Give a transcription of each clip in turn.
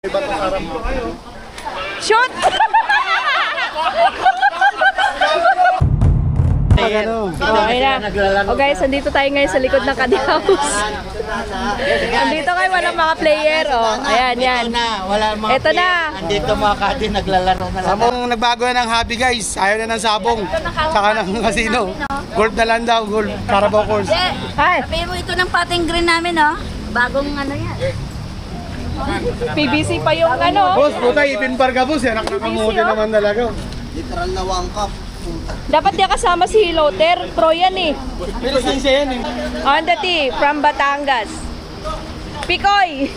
Shoot! Okay na. O guys, andito tayo ngayon sa likod ng Kadi House. Andito kayo, walang mga player. O, ayan, yan. Ito na. Andito mga Kadi, naglalaro na lang. Sabong nagbago na ng hobby guys. Ayaw na ng sabong. Tsaka ng casino. Golf na lang daw, golf. Carabao course. Hi. Sabi mo ito ng pating green namin, oh. Bagong ano yan. PBC pa yung ano. Boss, puta, ipinpar ka boss. Yan, nakamuti naman talaga. Literal na wangkap. Dapat niya kasama si Loter. Pro yan eh. Pero sinsya yan eh. On the tee, from Batangas. Pikoy.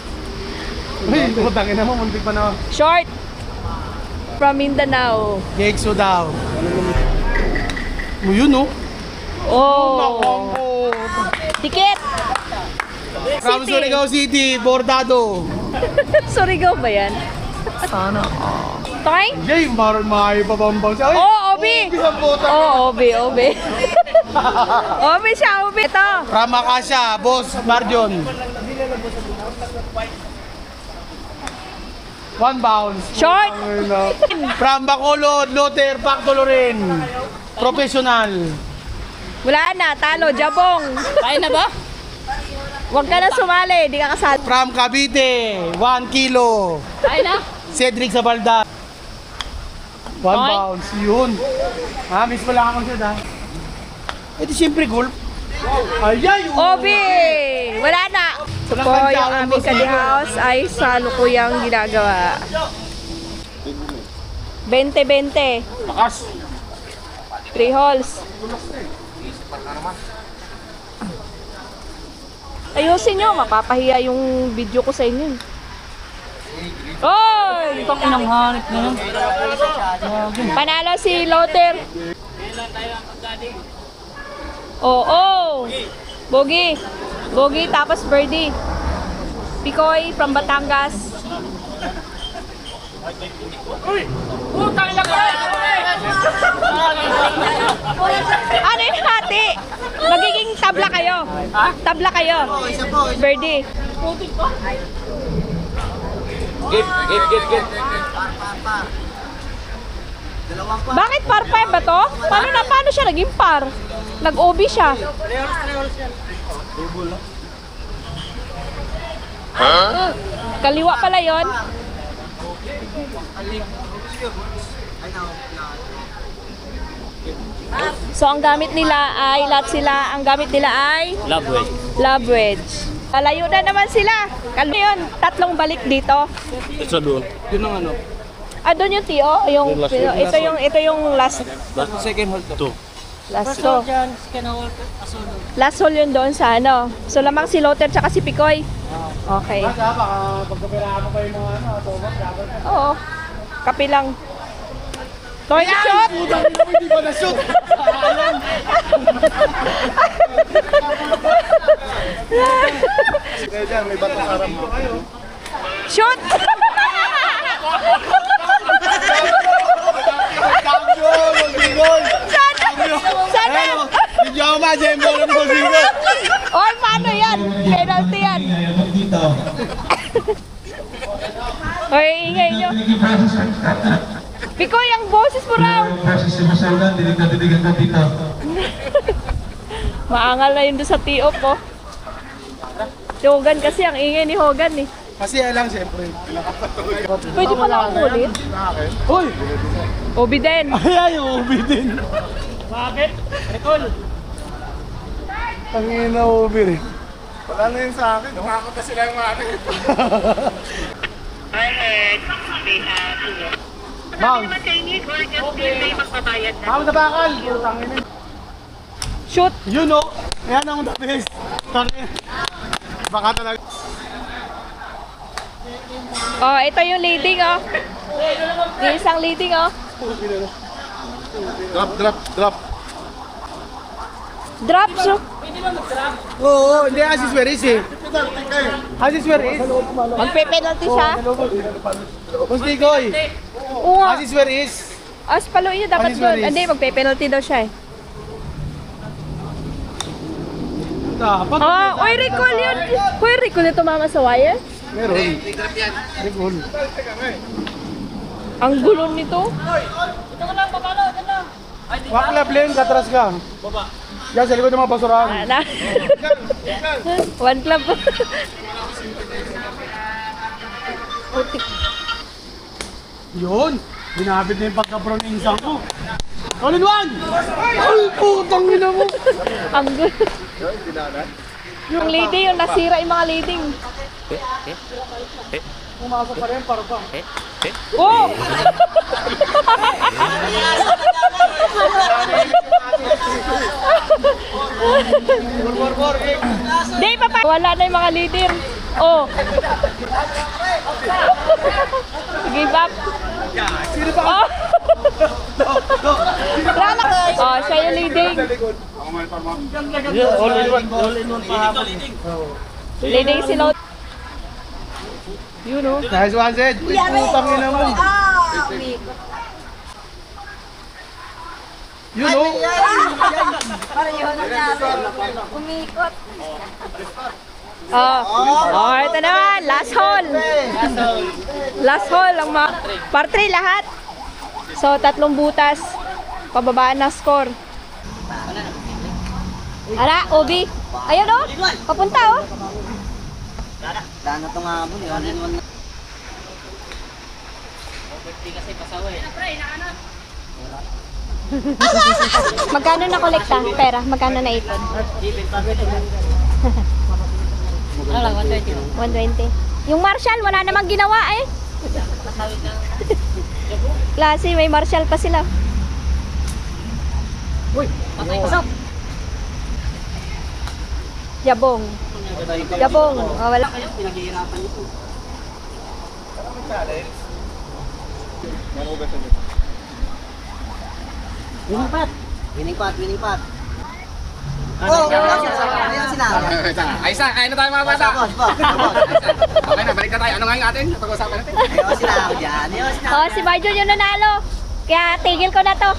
Uy, putangin naman, muntik pa na. Short. From Mindanao. Gegso daw. Yun no? Oh. Tiket. From Surigao City, Bordado. Surigao ba yan? Sana. Toy? Jay, maroon maipabambaw siya. Oh, Obi. Isang puta. Oh, Obi. Obi siya, Obi. Ito. From Acacia, Boss Marjon. One bounce. Short. From Bacolod, Loter, Pactolorin. Professional. Wala na, talo, jabong. Kaya na ba? Huwag ka na sumali, di ka kasali. From Cavite, 1 kilo. Kaya na? Cedric Sabalda. One Oy. bounce. Yun. Ha, miss mo lang ako siya ha. Eh di siyempre golf. Ayay! Obi! Wala na. So po, yung aming Kadi House ay salukuyang ginagawa. 20-20. Lakas. 3 holes. Ayusin nyo, mapapahiya yung video ko sa inyo. Oy! Itong inanghanip na yun. Panalo si Loter. Oo. Bogi. Bogi tapos birdie. Pikoy from Batangas. Ano yung hati? Magiging tabla kayo. Tabla kayo. Birdie. Get. Bakit par 5 ba to? Paano siya naging par? Nag-OB siya. Kaliwa pala yon. So ang gamit nila ay ang gamit nila ay love wedge. Palayo na naman sila. Ano yun? 3 balik dito. Isa doon. Yun ang ano. Ah, doon yung TO, ito yung last Second hole to. last to. Last hole yun doon sa ano. So lamang si Loter tsaka si Pikoy. Okay. Baka pagkapiraan mo pa yung mga ano, Thomas, dapat. Oo. Kapi lang. Toy shot! Putang ina mo, hindi pa na-shoot. Kaya dyan, may batong harap mo. Shoot! Cambio, Monsigol! Sana! Hindi ako ma-jembo ng Monsigol! Oy, paano yan? Penalty yan. Oy, ingay nyo. Pikoy, ang boses mo raw. Maangal na yun doon sa TO po. Si Hogan kasi, ang ingay ni Hogan eh. Kasi lang, siyempre. Pwede pala akong ulit. Uy! Obi din. Ay, ubi din. Bakit? Recall. Tangina ubi rin. Wala na yun sa akin. Umakot na sila yung akin. Bounce. Bounce na bakal. Tangina. Shoot. Yun o. Ayan ang the best. Tangina. Baka talaga. Oh, ito yung leading oh. Yung isang leading oh. Drop. Drop so. Oo, hindi. Assist where is eh. Assist where is. Magpe-penalty siya. Mustikoy. Oo nga. Assist where is. As paluin niya dapat Anis doon. Maris. Hindi, magpe-penalty daw siya eh. Dapat. Oh, oy, recall yun. Oy, recall ito mama sa wire. Meron. May goal. Ang gulo nito. Wakla, Blen, katras ka. Yan, sa likod ng mga basurahan. Na. One club. Putik. Yun! Binabit na yung pagka-brown ng insang ko. All in one! Ay, putang ina mo! Ang gulo. Yung leading, yung nasira yung mga leading. Pumasok pa rin, para pa. Oh! Di pa pa. Wala na yung mga leader. Oh. Give up. Oh. Lala. Oh, siya yung leading. All in one pa. Leading si Lot. You know. Nice one, Zed. Uy, putang ina mo. You know? Para yun ang namin. Umikot. Oh. Oh, ito naman. Last hole. Last hole. Ang par 3 lahat. So, 3 butas. Pababaan ng score. Ara, Obi. Ayun oh. Papunta oh. Daan na ito nga po, all in one na. Magkano na kolekta? Pera, magkano na ipon? 120. Yung Marshall, wala namang ginawa eh. Klase, may Marshall pa sila. Yabong. Yabong. Oh, wala. Winning pot. Oh, ayan sinabi. Ayos na, kain na tayo mga bata. Boss. Okay na, balik na tayo. Ano nga yung atin? Pag-usapan natin. Ayaw sinabi dyan. Oh, si Marjo yung nanalo. Kaya tigil ko na to.